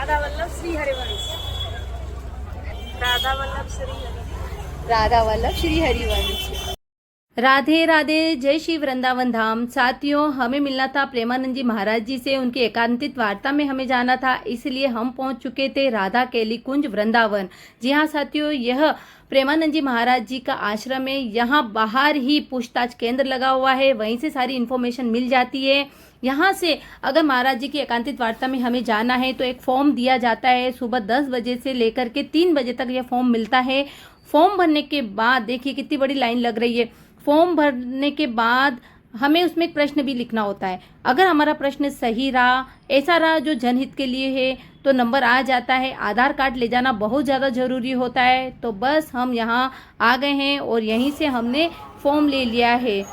राधा वल्लभ श्री हरिवंश। राधा वल्लभ श्री हरिवंश। राधा वल्लभ श्री हरिवंश। राधे राधे, जय श्री वृंदावन धाम। साथियों, हमें मिलना था प्रेमानंद जी महाराज जी से, उनकी एकांतिक वार्ता में हमें जाना था, इसलिए हम पहुंच चुके थे राधा केली कुंज वृंदावन। जी हाँ साथियों, यह प्रेमानंद जी महाराज जी का आश्रम है। यहाँ बाहर ही पूछताछ केंद्र लगा हुआ है, वहीं से सारी इन्फॉर्मेशन मिल जाती है। यहाँ से अगर महाराज जी की एकांतिक वार्ता में हमें जाना है तो एक फॉर्म दिया जाता है। सुबह 10 बजे से लेकर के 3 बजे तक यह फॉर्म मिलता है। फॉर्म भरने के बाद देखिए कितनी बड़ी लाइन लग रही है। फॉर्म भरने के बाद हमें उसमें एक प्रश्न भी लिखना होता है। अगर हमारा प्रश्न सही रहा, ऐसा रहा जो जनहित के लिए है, तो नंबर आ जाता है। आधार कार्ड ले जाना बहुत ज़्यादा ज़रूरी होता है। तो बस हम यहाँ आ गए हैं और यहीं से हमने फॉर्म ले लिया है।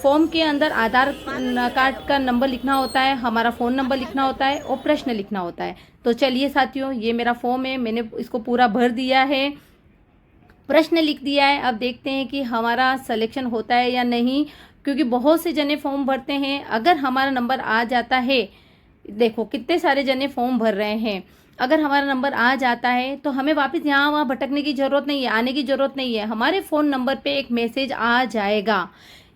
फॉर्म के अंदर आधार कार्ड का नंबर लिखना होता है, हमारा फ़ोन नंबर लिखना होता है और प्रश्न लिखना होता है। तो चलिए साथियों, ये मेरा फॉर्म है, मैंने इसको पूरा भर दिया है, प्रश्न लिख दिया है। अब देखते हैं कि हमारा सिलेक्शन होता है या नहीं, क्योंकि बहुत से जने फॉर्म भरते हैं। अगर हमारा नंबर आ जाता है, देखो कितने सारे जने फॉर्म भर रहे हैं, अगर हमारा नंबर आ जाता है तो हमें वापस यहाँ वहाँ भटकने की ज़रूरत नहीं है, आने की ज़रूरत नहीं है। हमारे फ़ोन नंबर पे एक मैसेज आ जाएगा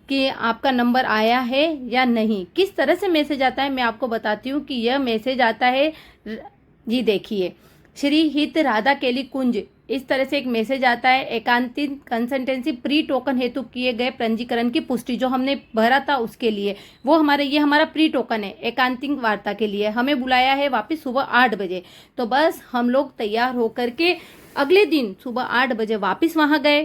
कि आपका नंबर आया है या नहीं। किस तरह से मैसेज आता है मैं आपको बताती हूँ कि यह मैसेज आता है। जी देखिए, श्री हित राधा केली कुंज, इस तरह से एक मैसेज आता है। एकांतिक कंसल्टेंसी प्री टोकन हेतु किए गए पंजीकरण की पुष्टि, जो हमने भरा था उसके लिए, वो ये हमारा प्री टोकन है। एकांतिक वार्ता के लिए हमें बुलाया है वापस सुबह 8 बजे। तो बस हम लोग तैयार होकर के अगले दिन सुबह 8 बजे वापस वहाँ गए,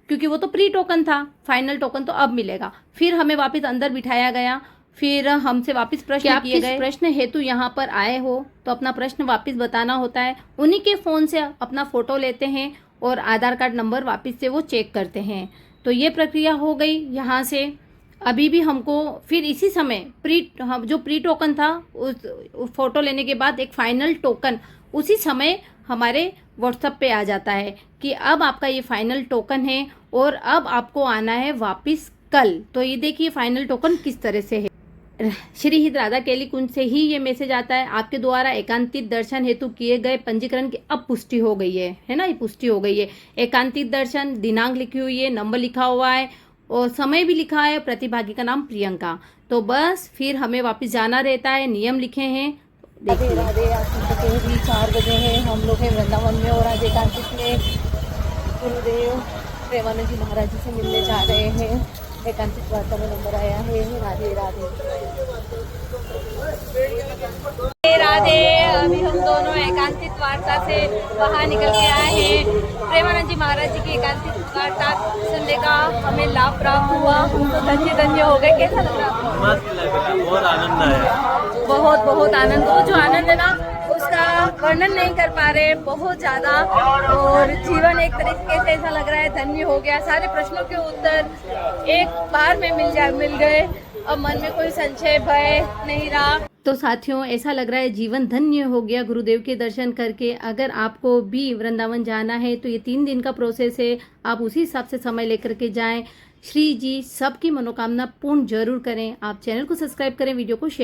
क्योंकि वो तो प्री टोकन था, फाइनल टोकन तो अब मिलेगा। फिर हमें वापस अंदर बिठाया गया, फिर हमसे वापस प्रश्न किए गए। प्रश्न हेतु यहाँ पर आए हो तो अपना प्रश्न वापस बताना होता है। उन्हीं के फ़ोन से अपना फ़ोटो लेते हैं और आधार कार्ड नंबर वापस से वो चेक करते हैं। तो ये प्रक्रिया हो गई यहाँ से। अभी भी हमको फिर इसी समय जो प्री टोकन था, उस फोटो लेने के बाद एक फाइनल टोकन उसी समय हमारे व्हाट्सएप पे आ जाता है कि अब आपका ये फाइनल टोकन है और अब आपको आना है वापस कल। तो ये देखिए फाइनल टोकन किस तरह से है। श्री हित राधा केली कुंज से ही ये मैसेज आता है, आपके द्वारा एकांतिक दर्शन हेतु किए गए पंजीकरण की अब पुष्टि हो गई है ना, ये पुष्टि हो गई है। एकांतिक दर्शन, दिनांक लिखी हुई है, नंबर लिखा हुआ है और समय भी लिखा है। प्रतिभागी का नाम प्रियंका। तो बस फिर हमें वापस जाना रहता है, नियम लिखे हैं। राधे राधे, आज भी 4 बजे हैं, हम लोग हैं वृंदावन में और आज एकांतिक में गुरुदेव प्रेमानंद जी महाराज जी से मिलने जा रहे हैं। एकांतिक वार्ता में नंबर आया है। राधे राधे राधे। अभी हम दोनों एकांतिक वार्ता से बाहर निकल के आए हैं। प्रेमानंद जी महाराज जी की एकांतिक वार्ता सुनने का हमें लाभ प्राप्त हुआ, हम तो धन्य धन्य हो गए। कैसा लग रहा है? बहुत आनंद आया, बहुत बहुत आनंद। वो जो आनंद है ना, उसका वर्णन नहीं कर पा रहे, बहुत ज्यादा। और जीवन एक तरीके से ऐसा लग रहा है धन्य हो गया। सारे प्रश्नों के उत्तर एक बार में मिल गए। अब मन में कोई संशय भय नहीं रहा। तो साथियों, ऐसा लग रहा है जीवन धन्य हो गया गुरुदेव के दर्शन करके। अगर आपको भी वृंदावन जाना है तो ये 3 दिन का प्रोसेस है, आप उसी हिसाब से समय लेकर के जाएं। श्री जी सबकी मनोकामना पूर्ण जरूर करें। आप चैनल को सब्सक्राइब करें, वीडियो को शेयर